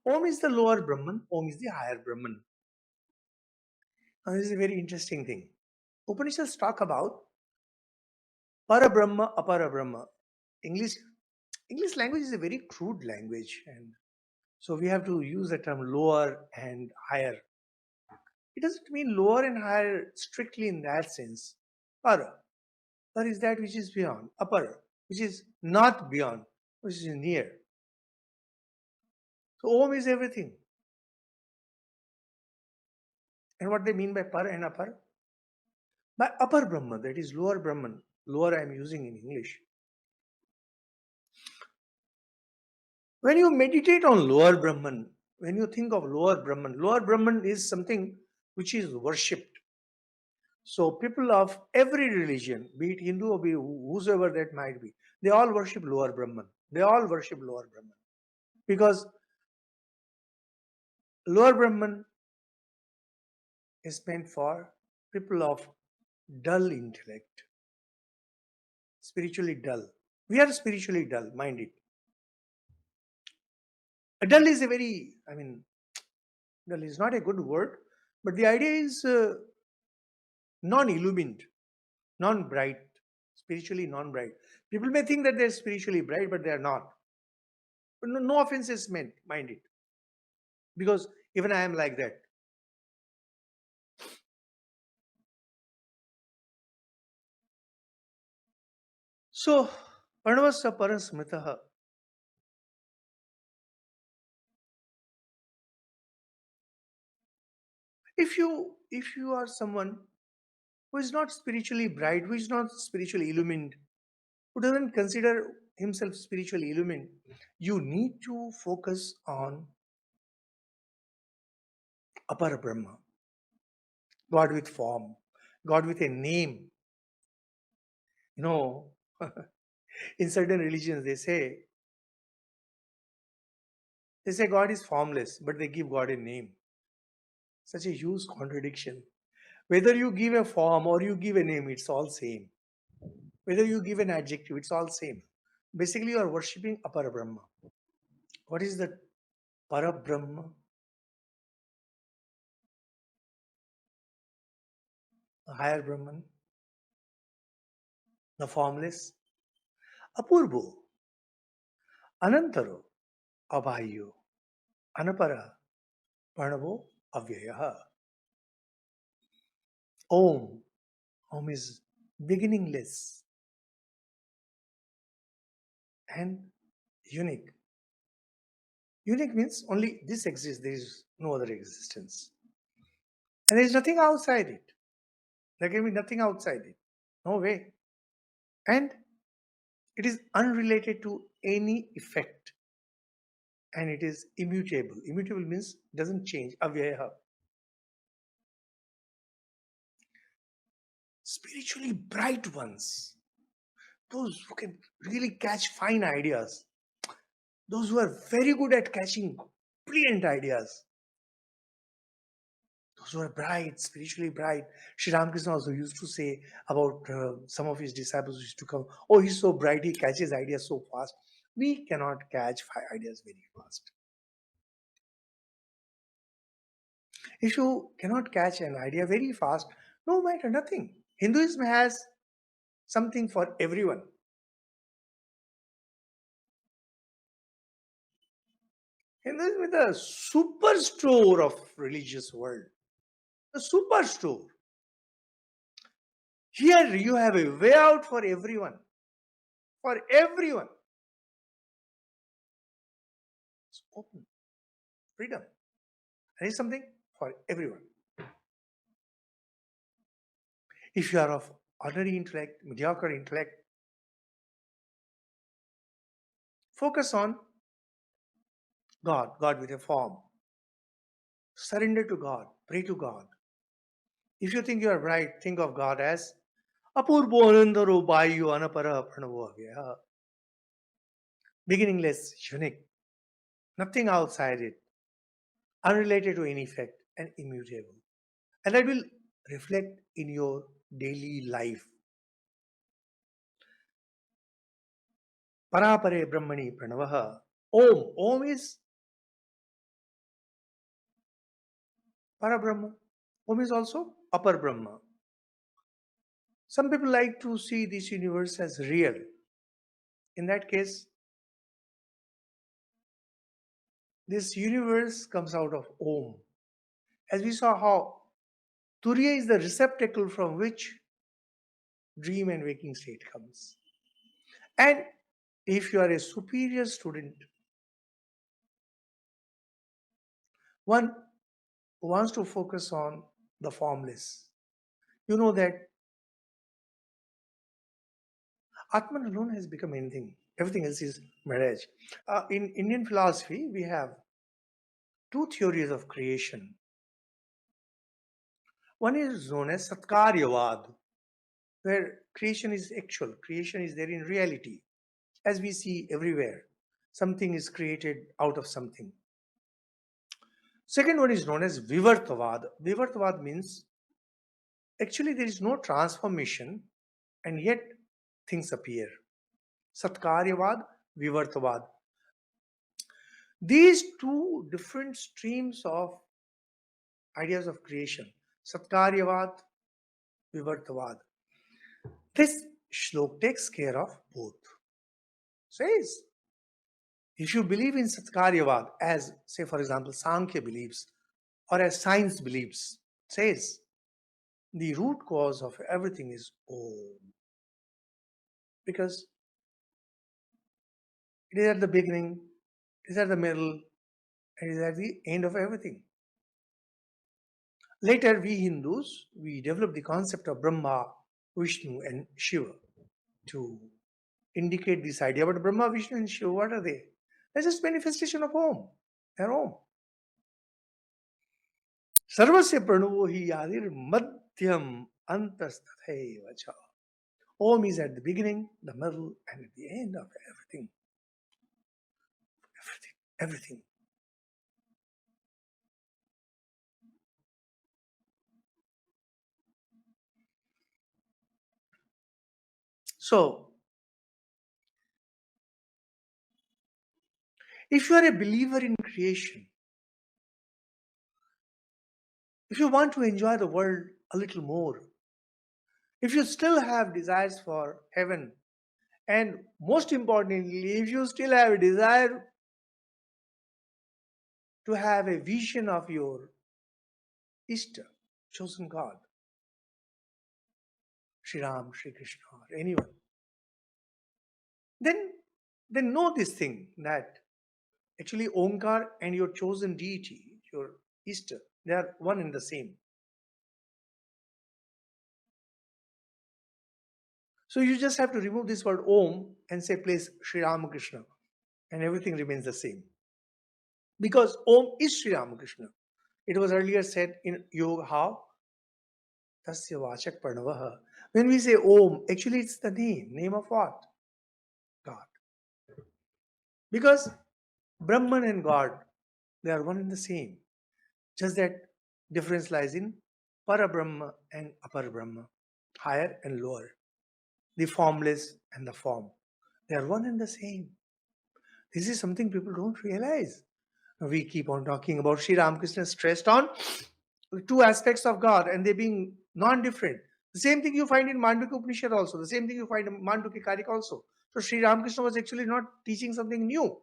Om is the lower Brahman, Om is the higher Brahman. Now, this is a very interesting thing. Upanishads talk about Para Brahma, Apara Brahma. English English language is a very crude language, and so we have to use the term lower and higher. It doesn't mean lower and higher strictly in that sense. Para. Para is that which is beyond. Apara, which is not beyond, which is near. So Om is everything. And what they mean by Par and Apar? By upper Brahman, that is lower Brahman. Lower I am using in English. When you meditate on lower Brahman, when you think of lower Brahman is something which is worshipped. So people of every religion, be it Hindu or be whosoever that might be, they all worship lower Brahman. They all worship lower Brahman. Because lower Brahman is meant for people of dull intellect, spiritually dull. We are spiritually dull, mind it. Dull is a very, dull is not a good word, but the idea is non-illumined, non-bright, spiritually non-bright. People may think that they're spiritually bright, but they are not. But no offense is meant, mind it, because even I am like that. So, Parnavasya Parasmitaha. If you are someone who is not spiritually bright, who is not spiritually illumined, who doesn't consider himself spiritually illumined, you need to focus on Apara Brahma, God with form, God with a name. You know, in certain religions they say God is formless, but they give God a name. Such a huge contradiction. Whether you give a form or you give a name, it's all same. Whether you give an adjective, it's all same. Basically, you are worshipping Apara Brahma. What is that Para Brahma? The higher Brahman, the formless, Apurbo, Anantaro, Abhayo, Anapara, Pranavo, Avyaya. Om. Om is beginningless and unique. Unique means only this exists, there is no other existence. And there is nothing outside it. There can be nothing outside it. No way. And it is unrelated to any effect. And it is immutable. Immutable means doesn't change. Avyaya. Spiritually bright ones. Those who can really catch fine ideas. Those who are very good at catching brilliant ideas. Those who are bright, spiritually bright. Sri Ramakrishna also used to say about some of his disciples used to come, oh, he's so bright, he catches ideas so fast. We cannot catch ideas very fast. If you cannot catch an idea very fast, no matter, nothing. Hinduism has something for everyone. Hinduism is the superstore of religious world. The superstore. Here you have a way out for everyone. For everyone. It's open. Freedom. There is something for everyone. If you are of ordinary intellect, mediocre intellect, focus on God, God with a form. Surrender to God, pray to God. If you think you are right, think of God as Apurbo Anandaro Bayu Anapara Pranavo Avya. Beginningless, unique, nothing outside it, unrelated to any effect, and immutable. And that will reflect in your daily life. Parapare Brahmani Pranavaha. Om. Om is Parabrahma. Om is also Upper Brahma. Some people like to see this universe as real. In that case, this universe comes out of Om. As we saw how Turiya is the receptacle from which dream and waking state comes. And if you are a superior student, one wants to focus on the formless. You know that Atman alone has become anything. Everything else is mirage. In Indian philosophy, we have two theories of creation. One is known as Satkaryavad, where creation is actual, creation is there in reality, as we see everywhere. Something is created out of something. Second one is known as Vivartavad. Vivartavad means actually there is no transformation and yet things appear. Satkaryavad, Vivartavad. These two different streams of ideas of creation, Satkaryavad, Vivartavad. This shlok takes care of both. Says, if you believe in Satkaryavad, as say for example Sankhya believes, or as science believes, says, the root cause of everything is Om. Because it is at the beginning, it is at the middle, and it is at the end of everything. Later, we Hindus, we developed the concept of Brahma, Vishnu, and Shiva to indicate this idea. But Brahma, Vishnu, and Shiva, what are they? They're just manifestation of Om. They're Om. Sarvasya Pranavu hi yadir madhyam antastathaiva cha. Om is at the beginning, the middle, and at the end of everything. Everything. So, if you are a believer in creation, if you want to enjoy the world a little more, if you still have desires for heaven, and most importantly, if you still have a desire to have a vision of your Ishta, chosen God, Sri Ram, Sri Krishna, or anyone, then know this thing that actually Omkar and your chosen deity, your Ishta, they are one and the same. So you just have to remove this word Om and say place Sri Ramakrishna, and everything remains the same. Because Om is Sri Ramakrishna. It was earlier said in Yoga how? Tasya Vachak Parnavaha. When we say Om, actually it's the name of what? God. Because Brahman and God, they are one and the same. Just that difference lies in Parabrahma and Apar Brahma, higher and lower, the formless and the form. They are one and the same. This is something people don't realize. We keep on talking about Sri Ramakrishna stressed on two aspects of God and they being non-different. The same thing you find in Mandukya Upanishad also. The same thing you find in Mandukya Karika also. So Sri Ramakrishna was actually not teaching something new.